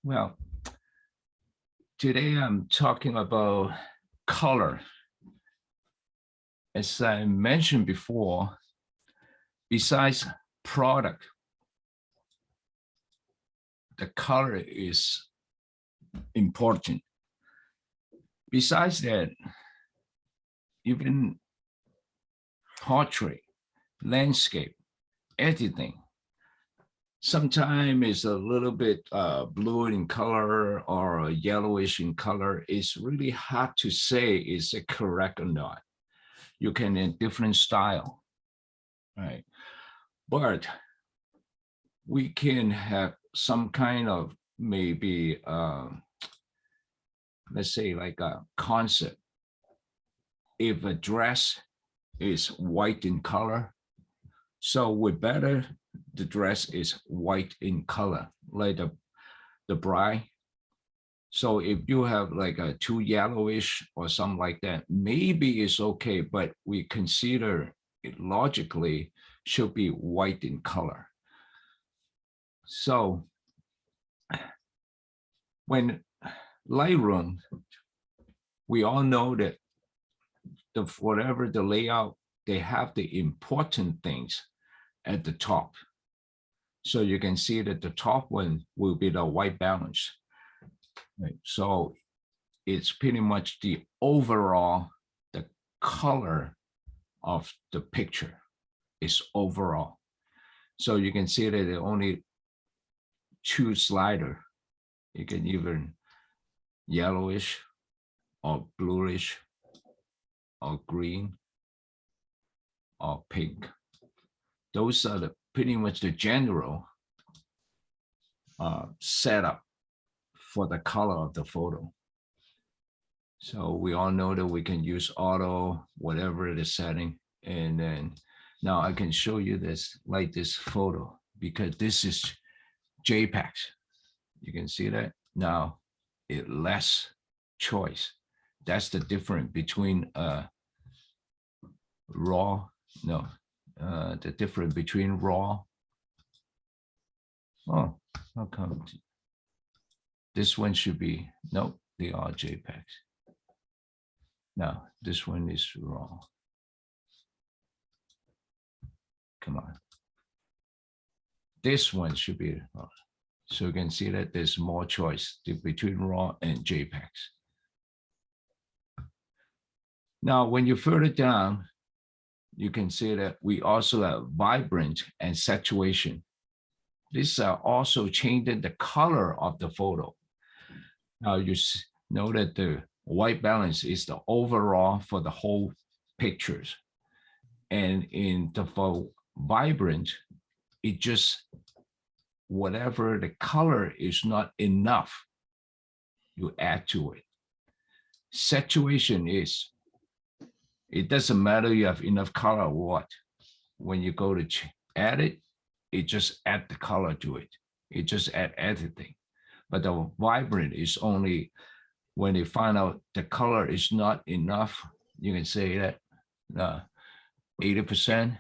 Well, today I'm talking about color. As I mentioned before, besides product, the color is important. Besides that, even portrait, landscape, editing, sometimes it's a little bit blue in color or yellowish in color. It's really hard to say is it correct or not. You can in different style, right? But we can have some kind of maybe, let's say like a concept. If a dress is white in color, so we better the dress is white in color, like the bride. So if you have like a too yellowish or something like that, maybe it's okay, but we consider it logically should be white in color. So when Lightroom, we all know that whatever the layout, they have the important things at the top. So you can see that the top one will be the white balance. Right. So it's pretty much the overall, the color of the picture is overall. So you can see that there are only two sliders. You can even yellowish or bluish or green or pink. Those are the pretty much the general setup for the color of the photo. So we all know that we can use auto, whatever the setting. And then now I can show you this, like this photo, because this is JPEG. You can see that now it less choice. That's the difference between raw, no, the difference between raw. Oh, how come? This one should be, nope, they are JPEGs. Now, this one is raw. Come on. This one should be raw. So you can see that there's more choice between raw and JPEGs. Now, when you further down, you can see that we also have vibrance and saturation. These are also changing the color of the photo. Now you know that the white balance is the overall for the whole pictures. And in the for vibrant, it just, whatever the color is not enough, you add to it. Saturation is, it doesn't matter you have enough color or what. When you go to add it, it just add the color to it. It just add everything. But the vibrant is only when they find out the color is not enough, you can say that 80%,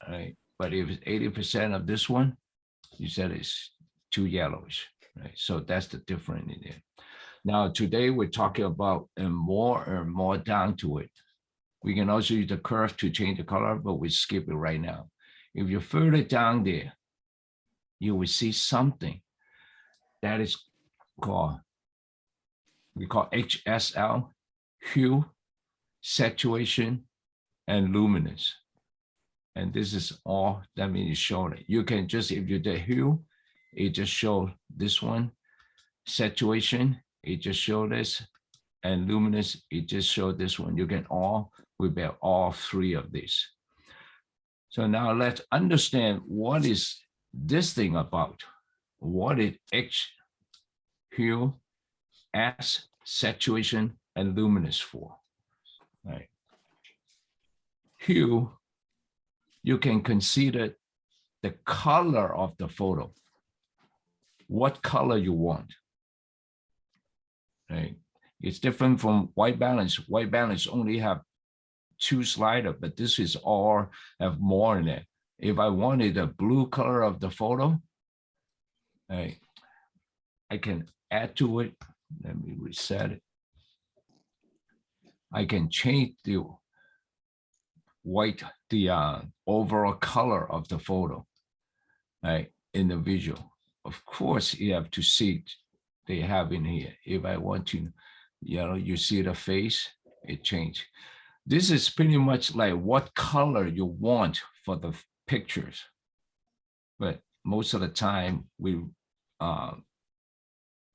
right? But if it's 80% of this one, you said it's too yellowish, right? So that's the difference in it. Now, today we're talking about more down to it. We can also use the curve to change the color, but we skip it right now. If you're further down there, you will see something that is called, we call HSL, hue, saturation, and luminance. And this is all, that means it's showing it. You can just, if you did hue, it just show this one. Saturation, it just show this. And luminance, it just show this one. You can all, we bear all three of these. So now let's understand what is this thing about. What is H, hue, S, saturation, and luminance for? Right. Hue, you can consider the color of the photo. What color you want. Right. It's different from white balance. White balance only have two sliders, but this is all have more in it. If I wanted the blue color of the photo, right, I can add to it. Let me reset it. I can change the white, the overall color of the photo, right, in the visual. Of course, you have to see they have in here. If I want to, you see the face, it changed. This is pretty much like what color you want for the pictures. But most of the time,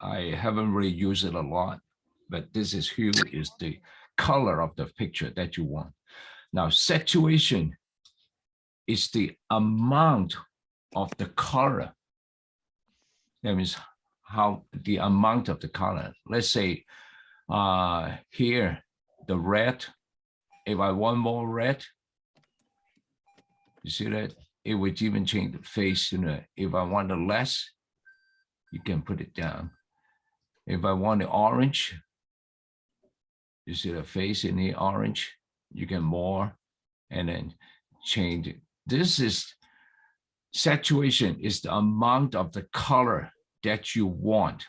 I haven't really used it a lot, but this is hue is the color of the picture that you want. Now, saturation is the amount of the color. That means how the amount of the color. Let's say here, the red, if I want more red, you see that? It would even change the face. If I want the less, you can put it down. If I want the orange, you see the face in the orange, you can more and then change it. This is saturation is the amount of the color that you want,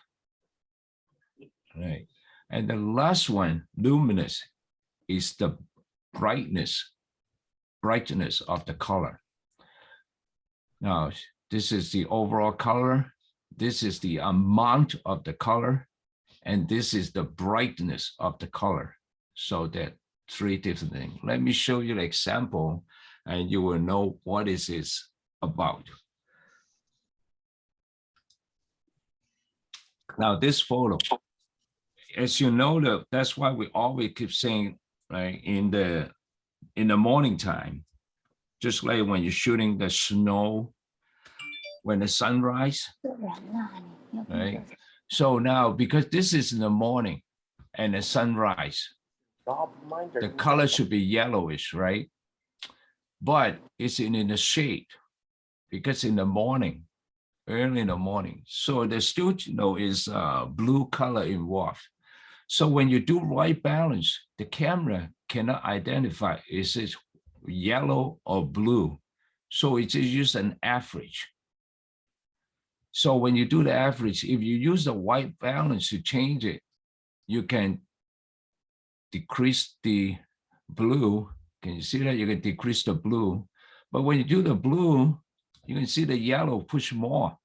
right? And the last one, luminous, is the brightness of the color. Now, this is the overall color. This is the amount of the color. And this is the brightness of the color. So that three different things. Let me show you the example and you will know what is this about. Now this photo, as you know, that's why we always keep saying, right, in the morning time, just like when you're shooting the snow, when the sunrise, right? So now, because this is in the morning and the sunrise, the color should be yellowish, right? But it's in the shade because in the morning, early in the morning. So the still, is blue color involved. So when you do white balance, the camera cannot identify is it yellow or blue. So it just use an average. So when you do the average, if you use the white balance to change it, you can decrease the blue. Can you see that? You can decrease the blue. But when you do the blue, you can see the yellow push more.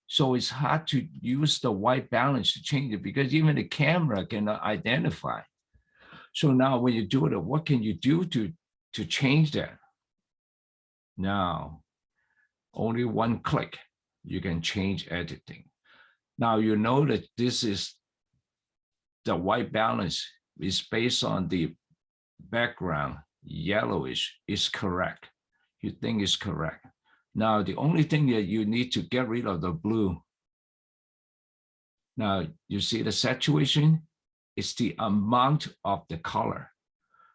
So it's hard to use the white balance to change it because even the camera cannot identify. So now when you do it, what can you do to change that? Now, only one click, you can change everything. Now you know that this is the white balance is based on the background, yellowish is correct. You think is correct. Now, the only thing that you need to get rid of the blue. Now, you see the saturation is the amount of the color.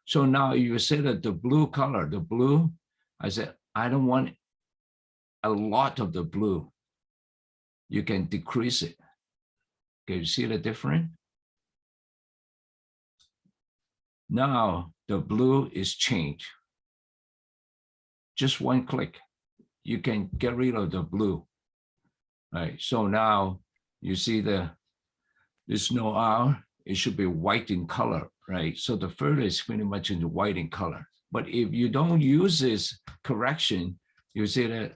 So now you say that the blue color, the blue, I said, I don't want a lot of the blue. You can decrease it. Can you see the difference? Now the blue is changed. Just one click, you can get rid of the blue. Right. So now you see there's no R, it should be white in color, right? So the further is pretty much in the white in color. But if you don't use this correction, you see that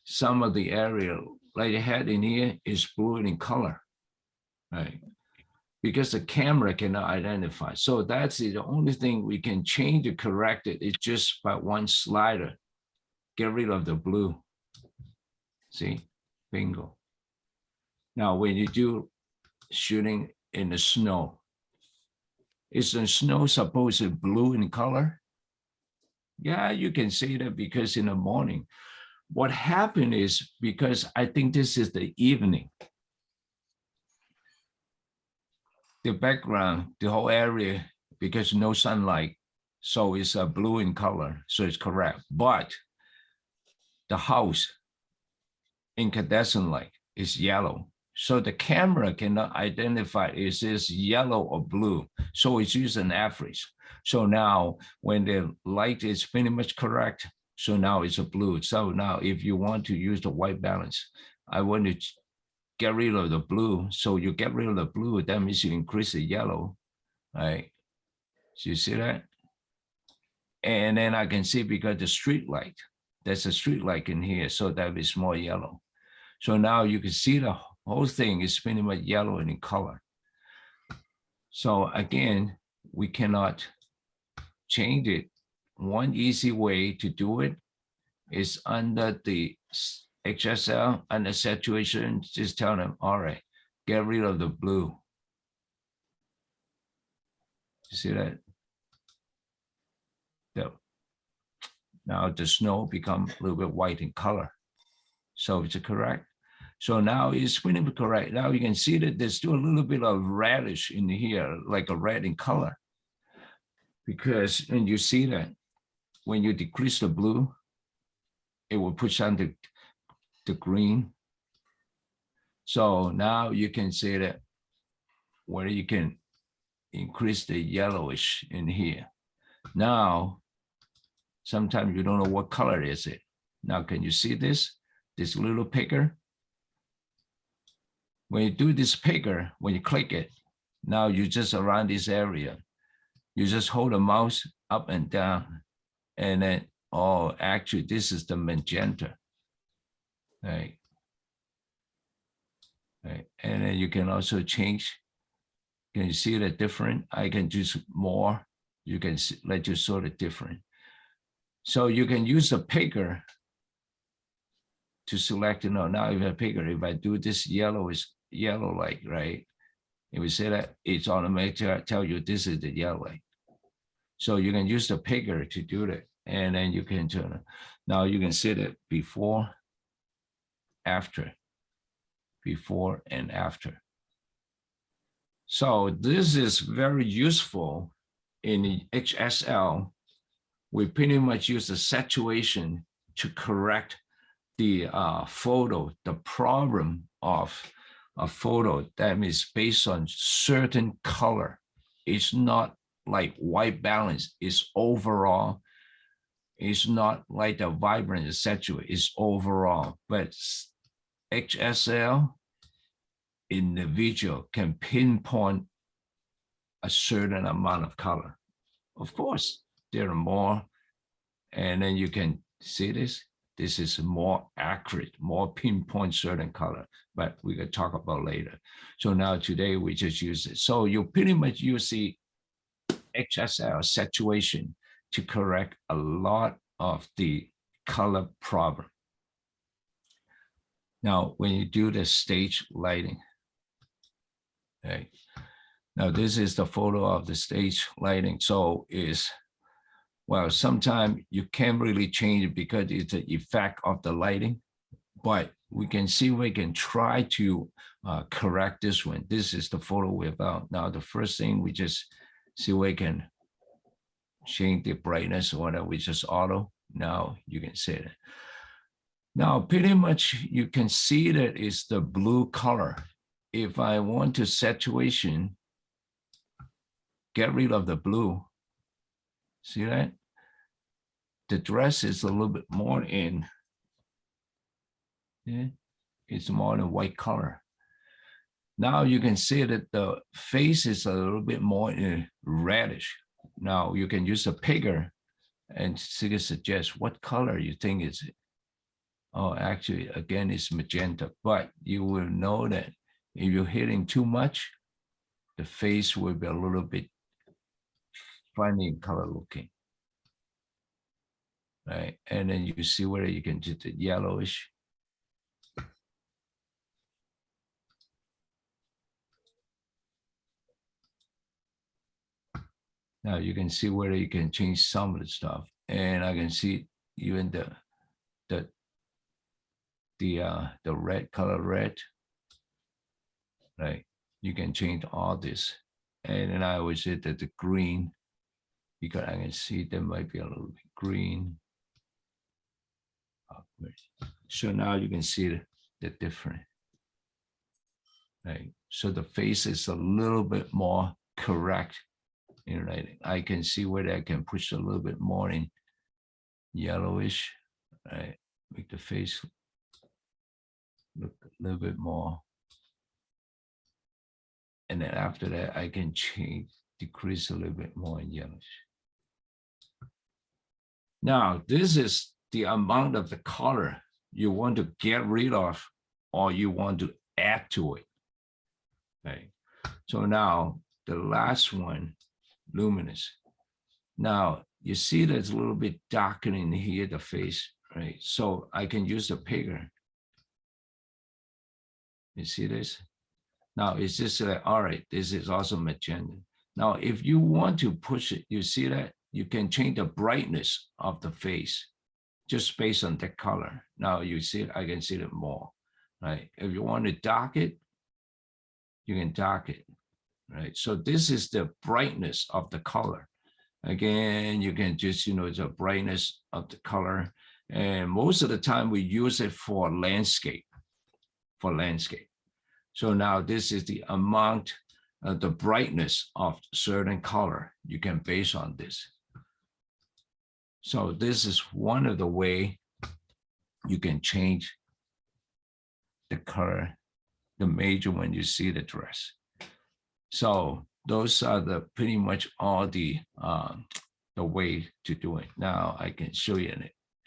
some of the area, like the head in here, is blue in color, right? Because the camera cannot identify. So that's the only thing we can change to correct it is just by one slider. Get rid of the blue. See, bingo. Now, when you do shooting in the snow, is the snow supposed to be blue in color? Yeah, you can say that because in the morning. What happened is because I think this is the evening. The background, the whole area, because no sunlight, so it's a blue in color, so it's correct. But the house, incandescent light, is yellow. So the camera cannot identify is this yellow or blue. So it's used an average. So now when the light is pretty much correct, so now it's a blue. So now if you want to use the white balance, I want to get rid of the blue. So you get rid of the blue, that means you increase the yellow, right? So you see that? And then I can see because the street light, there's a street light in here, so that is more yellow. So now you can see the whole thing is pretty much yellow in color. So again, we cannot change it. One easy way to do it is under the HSL, under saturation, just tell them, all right, get rid of the blue. You see that? Now the snow become a little bit white in color. So it's correct. So now it's pretty much correct. Now you can see that there's still a little bit of reddish in here, like a red in color. Because, and you see that when you decrease the blue, it will push on the green. So now you can see that where you can increase the yellowish in here. Now, sometimes you don't know what color is it. Now, can you see this little picker? When you do this picker, when you click it, now you just around this area. You just hold the mouse up and down, and then, oh, actually, this is the magenta. Right. Right. And then you can also change. Can you see the different? I can choose more. You can let you sort it different. So you can use the picker to select, you know, now if I picker, if I do this yellow is yellow light, right? If we say that, it's automatically tell you this is the yellow light. So you can use the picker to do that. And then you can turn it. Now you can see that before, after, before and after. So this is very useful in the HSL. We pretty much use the saturation to correct the photo, the problem of a photo that is based on certain color. It's not like white balance, it's overall. It's not like the vibrant and saturation, it's overall. But HSL individual can pinpoint a certain amount of color. Of course, there are more, and then you can see this. This is more accurate, more pinpoint certain color, but we can talk about later. So now today we just use it. So you pretty much use the HSL saturation to correct a lot of the color problem. Now, when you do the stage lighting, okay. Now this is the photo of the stage lighting. So is, well, sometimes you can't really change it because it's the effect of the lighting, but we can see we can try to correct this one. This is the photo we have. Now the first thing we just see we can change the brightness or whatever, we just auto. Now you can see it. Now pretty much you can see that it's the blue color. If I want to saturation, get rid of the blue. See that? The dress is a little bit more in, yeah, it's more in white color. Now you can see that the face is a little bit more in reddish. Now you can use a picker and suggest what color you think is it. Oh, actually, again, it's magenta, but you will know that if you're hitting too much, the face will be a little bit funny in color looking. Right, and then you see whether you can do the yellowish. Now you can see whether you can change some of the stuff, and I can see even the red color red. Right, you can change all this, and then I always say that the green, because I can see there might be a little bit green. So now you can see the difference. Right, so the face is a little bit more correct. You know, I can see whether I can push a little bit more in yellowish, right? Make the face look a little bit more And then after that, I can change, decrease a little bit more in yellowish. Now, this is the amount of the color you want to get rid of or you want to add to it. Okay. So now the last one, luminous. Now you see that's a little bit darkening here, the face, right? So I can use the picker. You see this? Now it's just like, all right, this is also magenta. Now, if you want to push it, you see that you can change the brightness of the face just based on the color. Now you see it, I can see it more, right? If you want to dark it, you can dark it, right? So this is the brightness of the color. Again, you can just, the brightness of the color. And most of the time we use it for landscape, So now this is the amount of the brightness of certain color you can base on this. So this is one of the way you can change the color, the major when you see the dress. So those are the pretty much all the way to do it. Now I can show you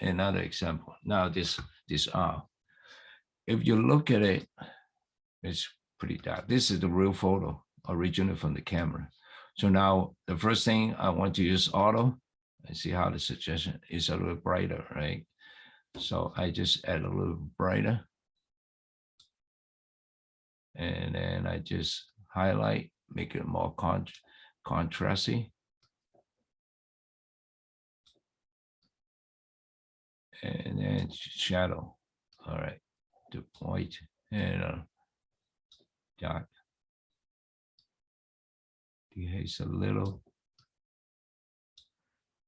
another example. Now this if you look at it, it's pretty dark. This is the real photo, originally from the camera. So now the first thing I want to use auto. I see how the suggestion is a little brighter, right? So I just add a little brighter. And then I just highlight, make it more contrasty. And then shadow. All right, the white and dark. Dehaze a little.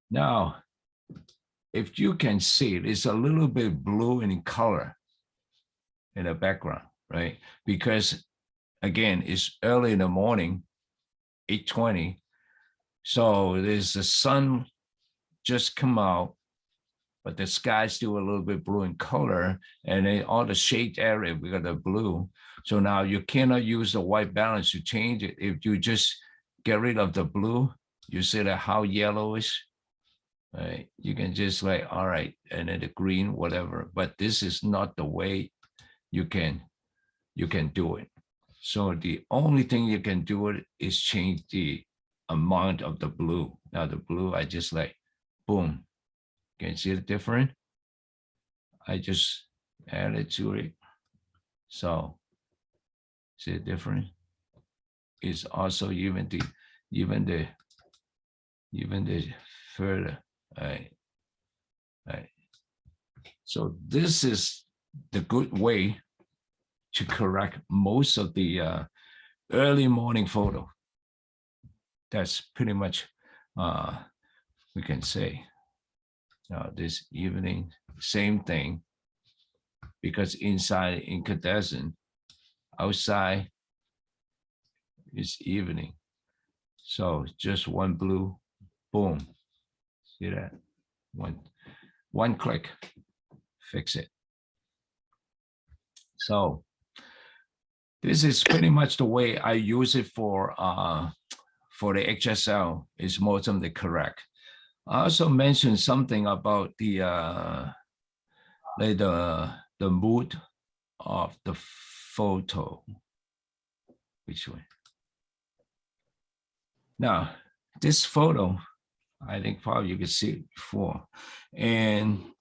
Now, if you can see it, it's a little bit blue in color in the background, right? Because again, it's early in the morning, 8:20. So there's the sun just come out, but the sky's still a little bit blue in color, and then all the shade area, we got the blue. So now you cannot use the white balance to change it. If you just get rid of the blue, you see that how yellowish, right? You can just like, all right, and then the green, whatever. But this is not the way you can do it. So the only thing you can do it is change the amount of the blue. Now the blue, I just like, boom. Can you see the difference? I just added to it. So see the difference? It's also even the further. Right. So this is the good way to correct most of the early morning photo. That's pretty much we can say. Now this evening, same thing, because inside incandescent, outside is evening. So just one blue, boom. See that? One click, fix it. So this is pretty much the way I use it for the HSL. Is most of the correct. I also mentioned something about the mood of the photo. Which way? Now, this photo, I think probably you could see it before. And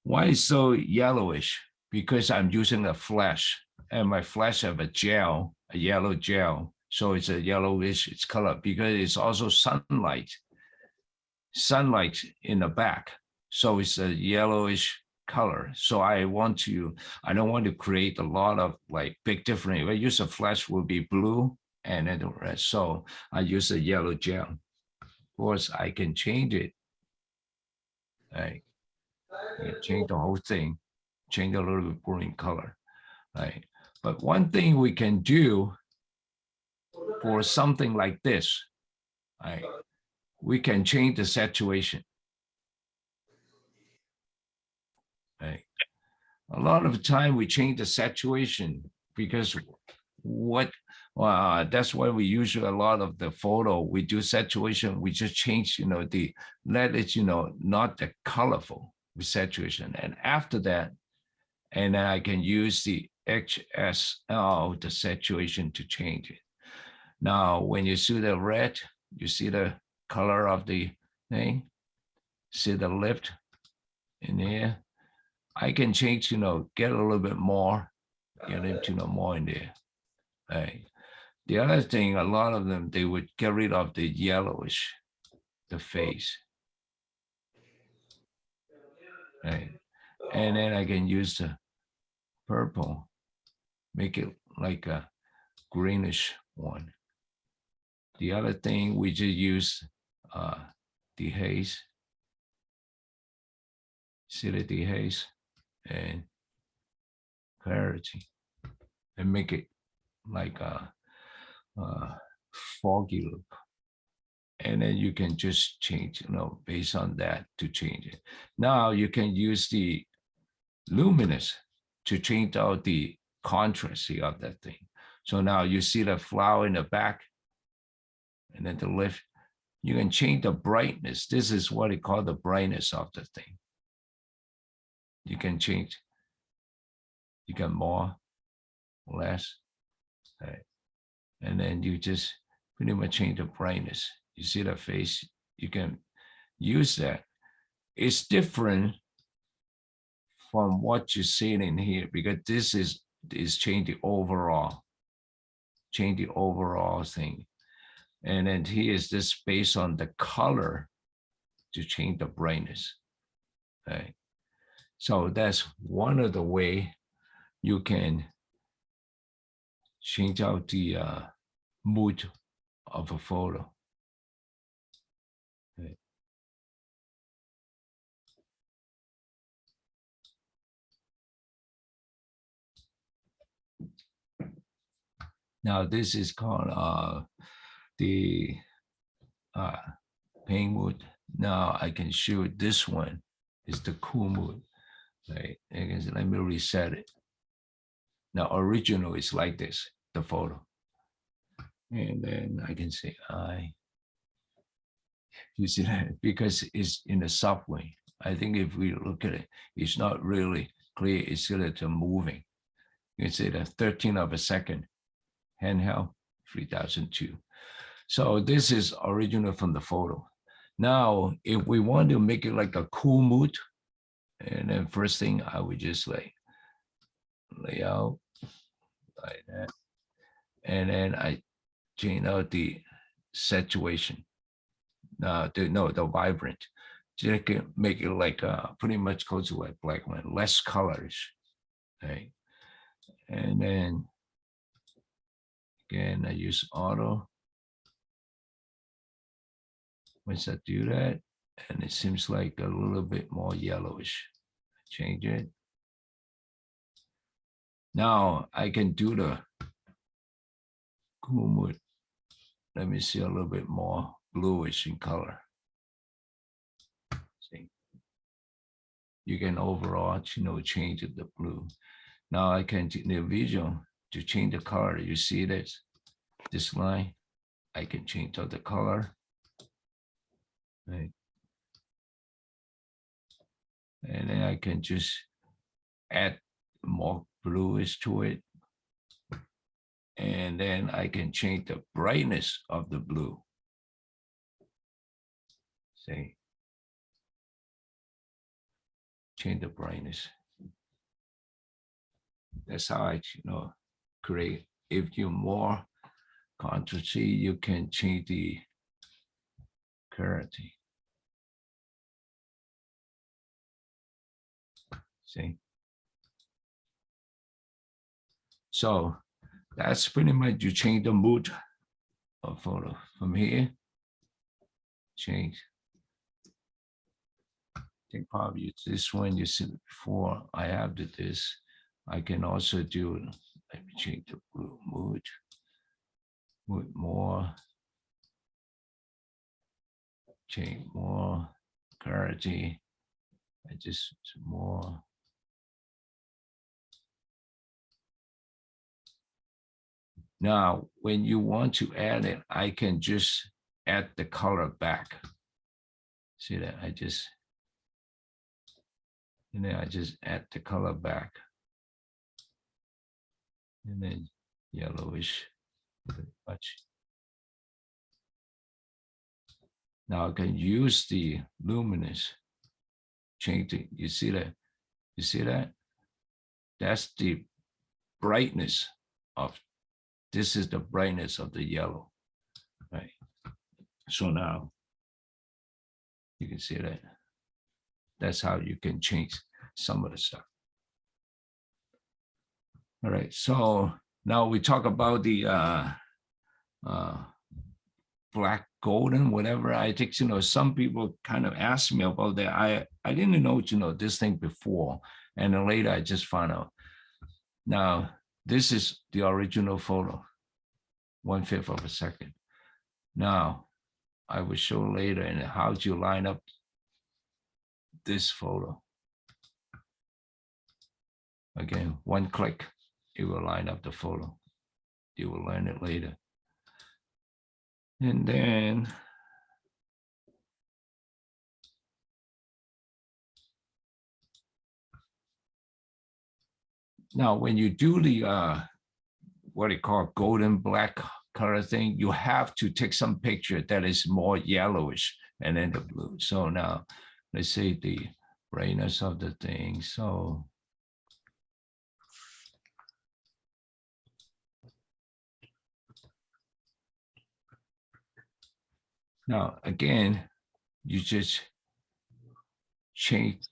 why is so yellowish? Because I'm using a flash, and my flash have a gel, a yellow gel. So it's a yellowish, it's color, because it's also sunlight in the back. So it's a yellowish color. So I don't want to create a lot of like big difference. If I use a flash, will be blue and then the rest. So I use a yellow gel. Of course, I can change it. I can change the whole thing, change a little bit green color. Right. But one thing we can do for something like this, right, we can change the saturation. Right. A lot of the time we change the saturation because what Well, that's why we usually a lot of the photo, we do saturation, we just change, the let it, not the colorful with saturation. And after that, and then I can use the HSL, the saturation to change it. Now, when you see the red, you see the color of the thing, see the lift in here. I can change, get a little bit more, get into more in there. Right. The other thing, a lot of them, they would get rid of the yellowish, the face. Right. And then I can use the purple, make it like a greenish one. The other thing, we just use dehaze. See the dehaze and clarity, and make it like a foggy look. And then you can just change, based on that to change it. Now you can use the luminous to change out the contrast of that thing. So now you see the flower in the back, and then the lift. You can change the brightness. This is what they call the brightness of the thing. You can change. You can more, less, right? And then you just pretty much change the brightness. You see the face. You can use that. It's different from what you see in here, because this is change the overall thing. And then here is this based on the color to change the brightness. Right. So that's one of the way you can change out the mood of a photo. Right. Now this is called the pain mood. Now I can show this one is the cool mood. Right. Let me reset it. Now original is like this, the photo. And then I can say you see that, because it's in the subway. I think if we look at it, it's not really clear. It's still moving. You can say the 13th of a second, handheld, 3002. So this is original from the photo. Now, if we want to make it like a cool mood, and then first thing I would just lay out like that. And then I change out the saturation. The vibrant. Just make it like pretty much close to like black one, less colors. Right. And then again, I use auto. Once I do that, and it seems like a little bit more yellowish. Change it. Now I can do the cool mood. Let me see a little bit more bluish in color. See, you can overall, change the blue. Now I can in the visual to change the color. You see this line. I can change out the color. Right. And then I can just add more bluish to it. And then I can change the brightness of the blue. See, change the brightness. That's how I, create. If you're more contrast, you can change the clarity. See? So that's pretty much, you change the mood of photo. From here, change. I think probably this one you see before I have this. I can also do, let me change the blue mood more, change more clarity. I just more. Now, when you want to add it, I can just add the color back. See that? I just add the color back. And then yellowish, pretty much. Now I can use the luminance, change it. You see that? You see that? That's the brightness of, this is the brightness of the yellow, right? So now you can see that. That's how you can change some of the stuff. All right, so now we talk about the black golden, whatever. I think, some people kind of asked me about that. I didn't know, this thing before. And then later I just found out. Now, this is the original photo, 1/5 of a second. Now, I will show later and how do you line up this photo. Again, one click, it will line up the photo. You will learn it later. And then now when you do the what they call golden black color thing, you have to take some picture that is more yellowish and then the blue. So now let's say the brightness of the thing. So now again, you just change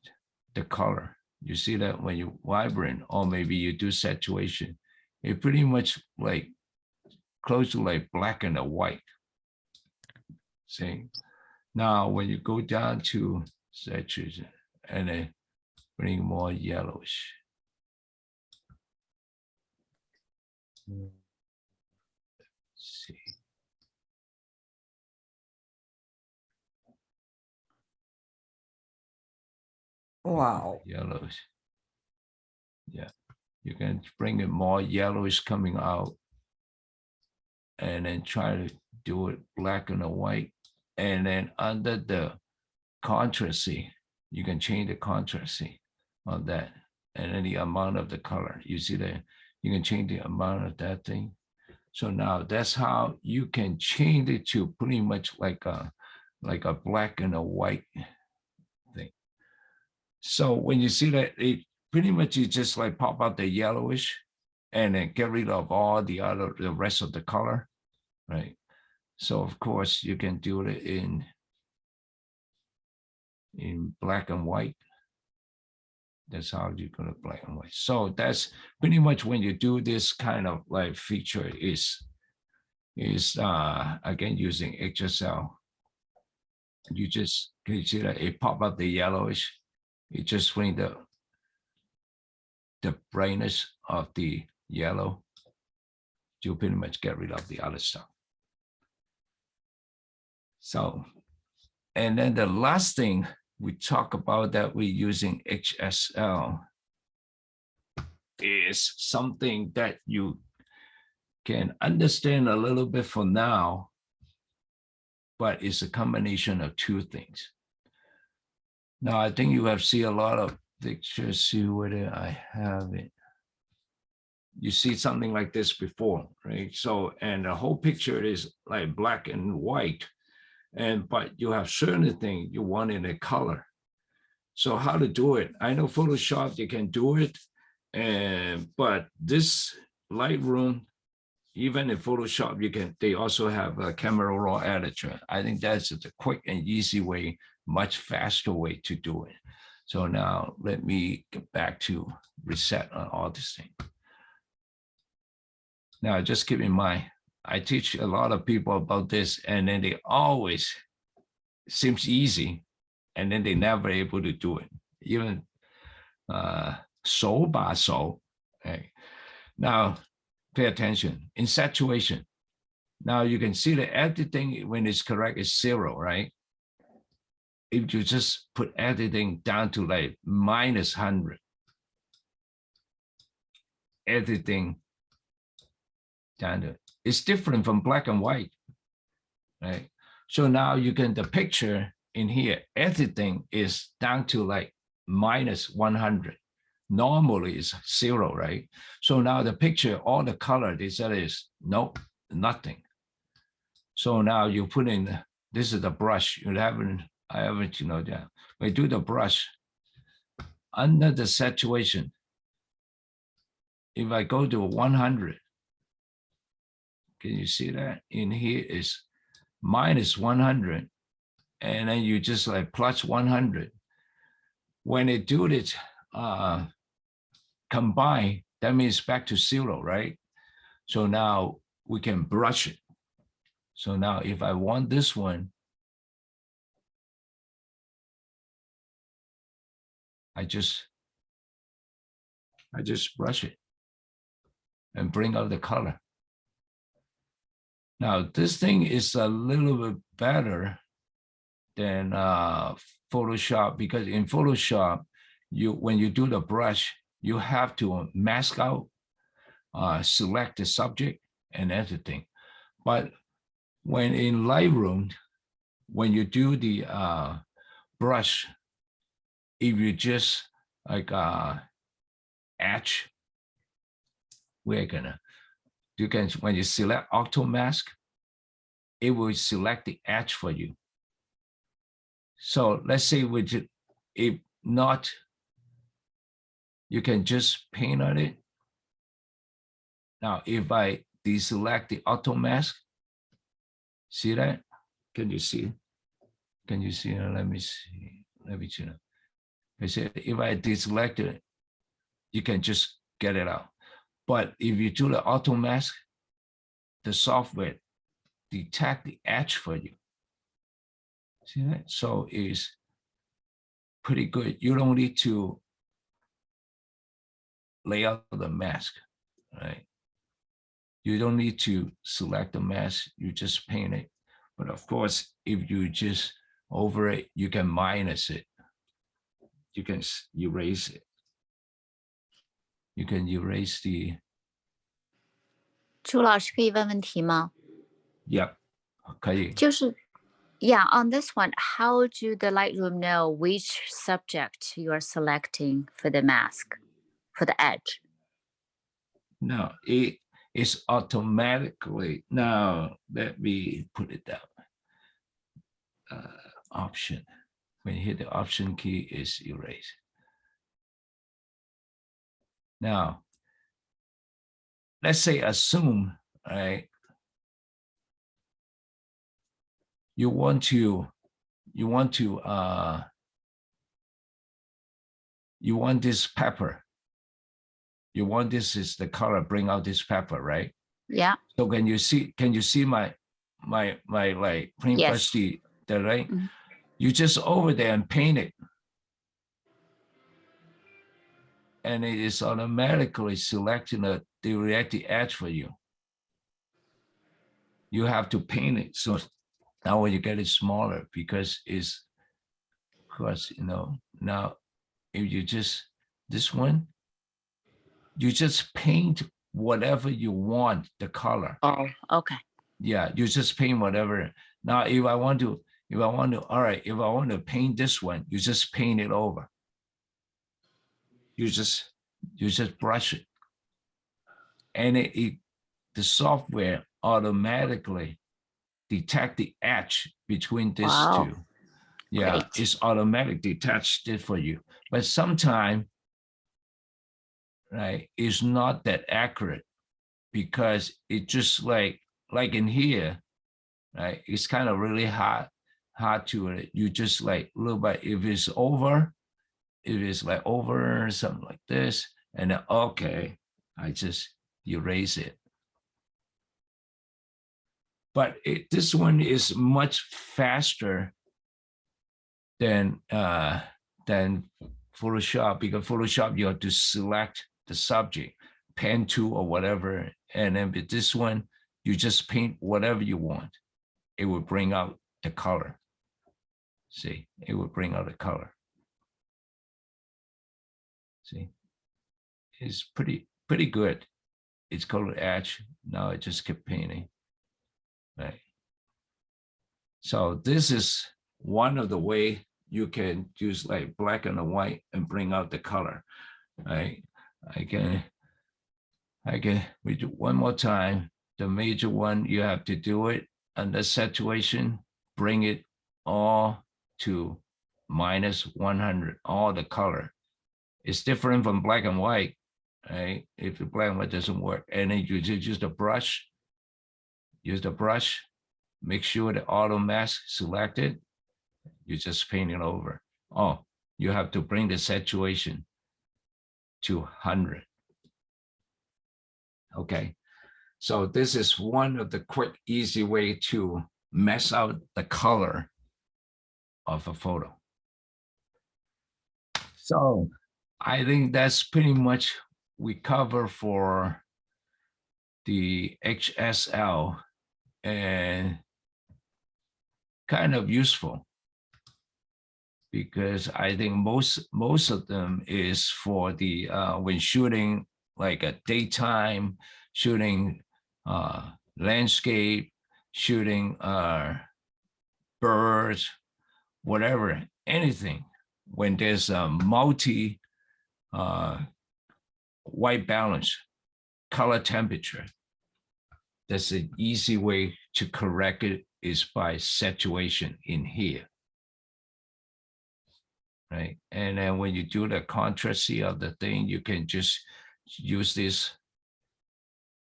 the color. You see that when you vibrant, or maybe you do saturation, it pretty much like close to like black and white. See, now when you go down to saturation and then bring more yellowish. Let's see. Wow. Yellowish. Yeah, you can bring it more yellowish coming out and then try to do it black and white. And then under the contrasty, you can change the contrasty on that. And then the amount of the color. You see that you can change the amount of that thing. So now that's how you can change it to pretty much like a black and a white thing. So when you see that, it pretty much you just like pop out the yellowish and then get rid of all the rest of the color, right? So of course you can do it in black and white. That's how you go to black and white. So that's pretty much when you do this kind of like feature is again using HSL. You just can you see that it pop up the yellowish. You just bring the brightness of the yellow. You pretty much get rid of the other stuff. So, and then the last thing we talk about that we're using HSL is something that you can understand a little bit for now, but it's a combination of two things. Now, I think you have seen a lot of pictures. See whether I have it. You see something like this before, right? So, and the whole picture is like black and white, but you have certain things you want in a color. So how to do it? I know Photoshop, you can do it, but this Lightroom, even in Photoshop, they also have a camera raw editor. I think that's a quick and easy way, much faster way to do it. So now let me get back to reset on all this thing. Now, just keep in mind, I teach a lot of people about this, and then they always seems easy, and then they never able to do it, even soul by soul. Okay. Now, pay attention. In saturation, now you can see that everything when it's correct is 0, right? If you just put everything down to like -100, everything down to, it's different from black and white, right? So now you can, the picture in here, everything is down to like minus 100. Normally it's 0, right? So now the picture, all the color, they said is nope, nothing. So now you put in, this is the brush. I haven't, that. We do the brush under the saturation. If I go to 100, can you see that? In here is minus 100. And then you just like plus 100. When they do this combine, that means back to 0, right? So now we can brush it. So now if I want this one, I just brush it and bring out the color. Now this thing is a little bit better than Photoshop, because in Photoshop, when you do the brush, you have to mask out, select the subject and everything. But when in Lightroom, when you do the brush, if you just like etch, we're gonna, you can, when you select auto mask, it will select the etch for you. So let's say if not, you can just paint on it. Now, if I deselect the auto mask, see that? Can you see? Can you see? Let me see. Let me tune it. I said, if I deselect it, you can just get it out. But if you do the auto mask, the software detect the etch for you. See that? So it's pretty good. You don't need to lay out the mask, right? You don't need to select the mask, you just paint it. But of course, if you just over it, you can minus it. You can erase it. You can erase the. 朱老师可以问问题吗？ Yep, 可以。就是 Yeah, on this one, how do the Lightroom know which subject you are selecting for the mask, for the edge? No, it is automatically. Now, let me put it down. Option. When you hit the option key, is erase. Now, let's say assume, right? You want this pepper. You want this is the color, bring out this pepper, right? Yeah. So can you see my like paint brush, the right? Mm-hmm. You just over there and paint it. And it is automatically selecting the direct edge for you. You have to paint it. So now when you get it smaller, because it's, of course, now if you just, this one, you just paint whatever you want, the color. Oh, okay. Yeah, you just paint whatever. Now, if I want to, all right, if I want to paint this one, you just paint it over. You just brush it. And the software automatically detect the etch between these two. Yeah, great. It's automatic detached it for you. But sometimes, right, it's not that accurate, because it just like in here, right, it's kind of really hard to, you just like a little bit, if it's over, something like this, and then, okay, I just erase it. But this one is much faster than Photoshop, because Photoshop, you have to select the subject, pen tool or whatever, and then with this one, you just paint whatever you want. It will bring out the color. See, it will bring out the color. See, it's pretty good. it's called edge. Now I just keep painting, right? So this is one of the way you can use like black and white and bring out the color, right? I can, we do one more time. The major one, you have to do it under saturation, bring it all to -100, all the color. It's different from black and white, right? If the black and white doesn't work, and then you just use the brush, make sure the auto mask selected, you just paint it over. Oh, you have to bring the saturation to 100. Okay, so this is one of the quick, easy way to mess out the color of a photo. So I think that's pretty much we cover for the HSL, and kind of useful because I think most of them is for the when shooting like a daytime, shooting landscape, shooting birds, whatever, anything. When there's a multi white balance, color temperature, that's an easy way to correct it is by saturation in here. Right, and then when you do the contrast of the thing, you can just use this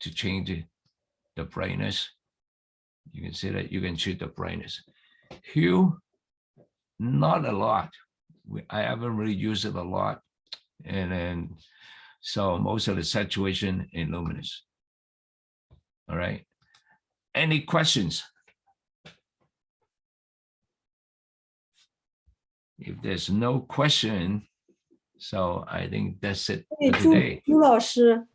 to change the brightness. You can see that you can choose the brightness. Hue, not a lot. I haven't really used it a lot, and then so most of the saturation in luminous. All right. Any questions? If there's no question, so I think that's it for 朱 today. 朱老师，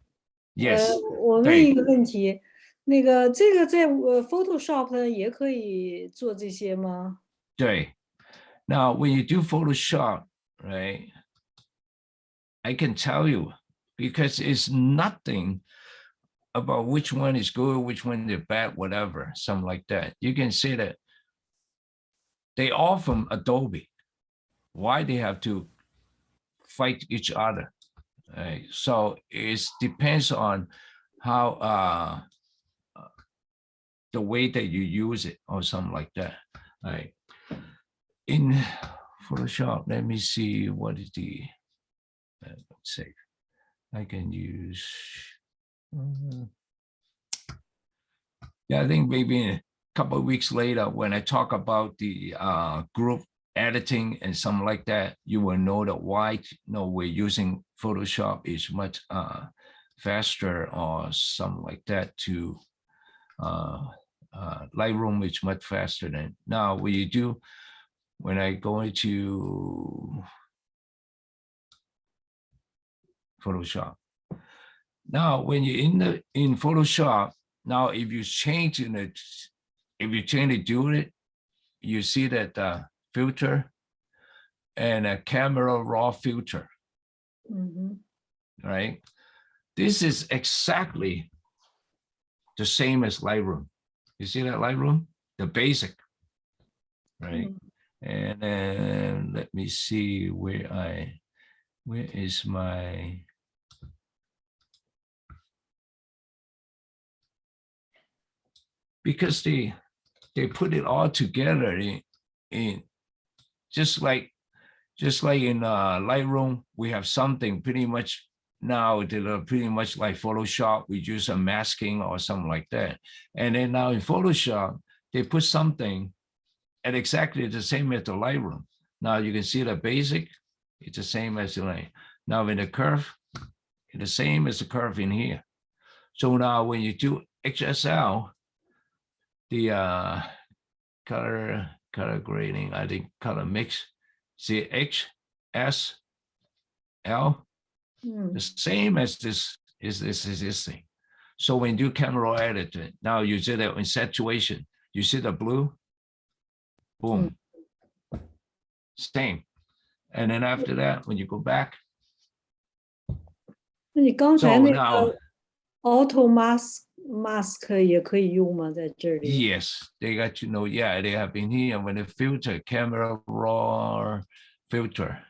Yes. 我问对一个问题，那个这个在Photoshop 也可以做这些吗？对. Now, when you do Photoshop, right, I can tell you because it's nothing about which one is good, which one is bad, whatever, something like that. You can see that they all from Adobe. Why they have to fight each other? Right? So it depends on how the way that you use it or something like that. Right? In Photoshop, let me see what is the let's say I can use. Yeah, I think maybe a couple of weeks later, when I talk about the group editing and something like that, you will know that why we're using Photoshop is much faster or something like that to Lightroom is much faster than now. What you do when I go into Photoshop. Now, when you're in Photoshop, now if you change it, do it, you see that filter and a camera raw filter, right? This is exactly the same as Lightroom. You see that Lightroom, the basic, right? And then let me see where is my. Because they put it all together in just like in Lightroom, we have something pretty much now that are pretty much like Photoshop. We use a masking or something like that, and then now in Photoshop they put something at exactly the same as the Lightroom. Now you can see the basic, it's the same as the line. Now in the curve, it's the same as the curve in here. So now when you do HSL, the color grading, I think color mix, see H, S, L, the same as this is this thing. So when you do camera edit, now you see that in saturation, you see the blue, boom, same. And then after that, when you go back, 那你刚才 so 那 now 个 auto mask 也可以用吗？在这里？ Yes, they got to know. Yeah, they have been here when the filter, camera raw filter.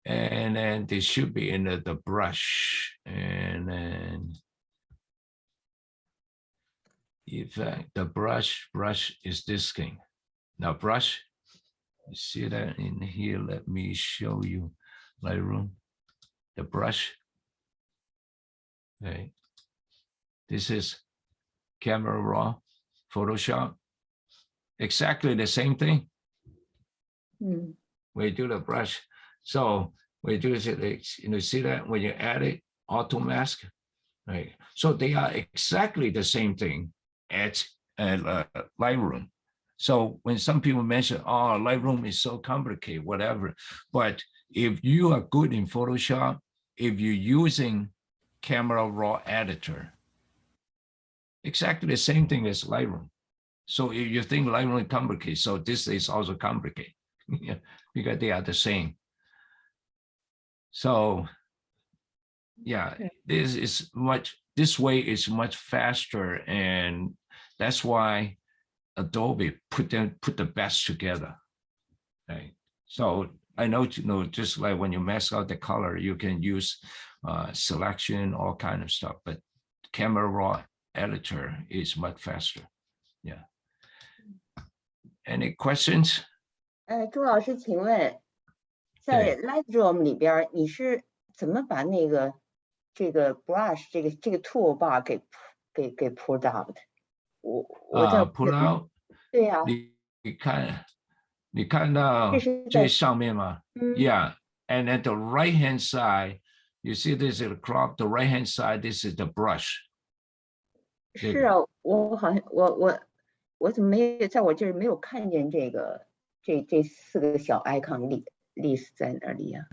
And then they should be in the brush. And then in fact, the brush is this thing. Now brush, you see that in here? Let me show you Lightroom. The brush. Okay. This is camera raw, Photoshop. Exactly the same thing. We do the brush. So we do it, you know, see that when you add it, auto mask, right? So they are exactly the same thing at Lightroom. So when some people mention, oh, Lightroom is so complicated, whatever. But if you are good in Photoshop, if you're using Camera Raw Editor, exactly the same thing as Lightroom. So if you think Lightroom is complicated, so this is also complicated. Yeah, because they are the same. So yeah, this way is much faster, and that's why Adobe put the best together. Right. So I know, you know, just like when you mask out the color, you can use selection, all kind of stuff, but Camera Raw Editor is much faster. Yeah. Any questions? 朱老师，请问，在 Lightroom 里边，你是怎么把那个这个 brush 这个 toolbar 给 pull out 的？我在 pull out。对呀。你看到最上面吗？ Yeah, and at the right hand side, you see this is the crop. The right hand side, this is the brush. 是啊，我好像我怎么没有在我这儿没有看见这4个小 icon list 在哪里呀？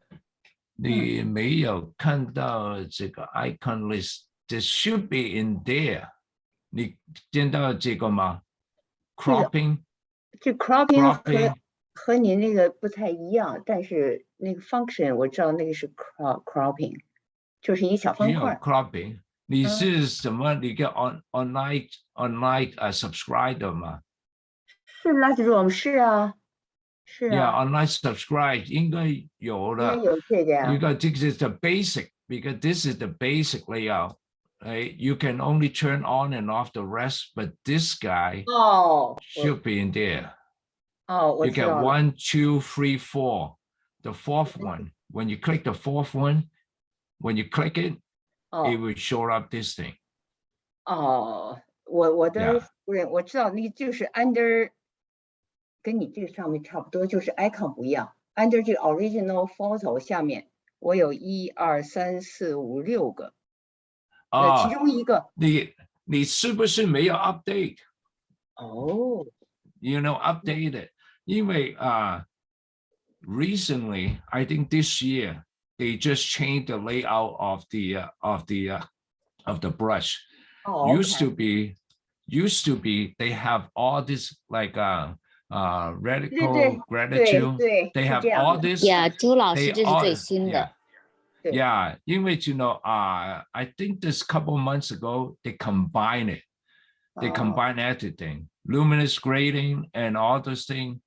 你没有看到这个 icon list? This should be in there. 你见到这个吗 ？Cropping. 这 cropping 和您那个不太一样，但是那个 function 我知道那个是 cropping， 就是一个小方块。cropping. 你是什么？你个 online subscriber 吗？是 Lightroom 是啊，是啊。Yeah, online subscribe 应该有了。应该有这个呀。You got this is the basic because this is the basic layout. Right? You can only turn on and off the rest, but this guy should be in there. You get 1, 2, 3, 4. The fourth one, when you click the fourth one, when you click it, it will show up this thing. 我的夫人我知道那就是 under， 跟你这个上面差不多，就是 icon 不一样。under 这个 original photo 下面，我有1、2、3、4、5、6个。其中一个。你是不是没有 update？ You know, update it. 因为recently, I think this year, they just changed the layout of the brush. Used to be, they have all this like radical gratitude. They have all this. Yeah, 朱老师这是最新的。Yeah, 因为 you know, I think this couple months ago they combine it. They combine everything, luminous grading and all those things.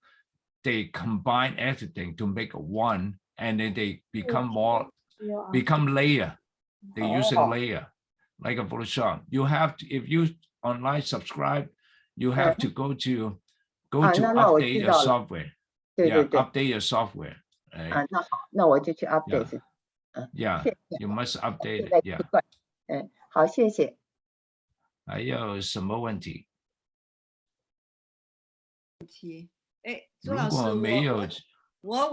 They combine everything to make one, and then they become layer. They use a layer like a Photoshop. You have to, if you online subscribe, you have to go to update your software. Yeah, update your software. Right? 那好，那我就去 update。Yeah, you must update it. Yeah. 好，谢谢。还有什么问题？朱老师，我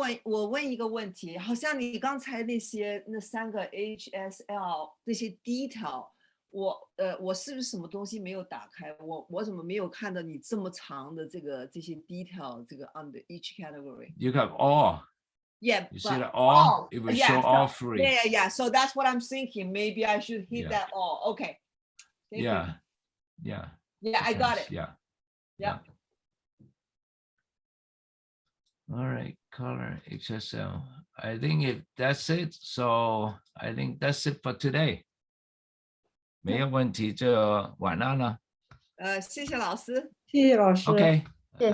问一个问题，好像你刚才那3个 HSL 这些 detail， 我是不是什么东西没有打开？我怎么没有看到你这么长的这些 detail 这个 under each category？ You have all. Yeah, you see that all? It will show all three. Yeah. So that's what I'm thinking. Maybe I should hit that all. Okay. Thank you. Yeah, I got it. Yeah. All right, color HSL. I think that's it. So I think that's it for today. 没有问题，就晚安了。谢谢老师。谢谢老师。 OK。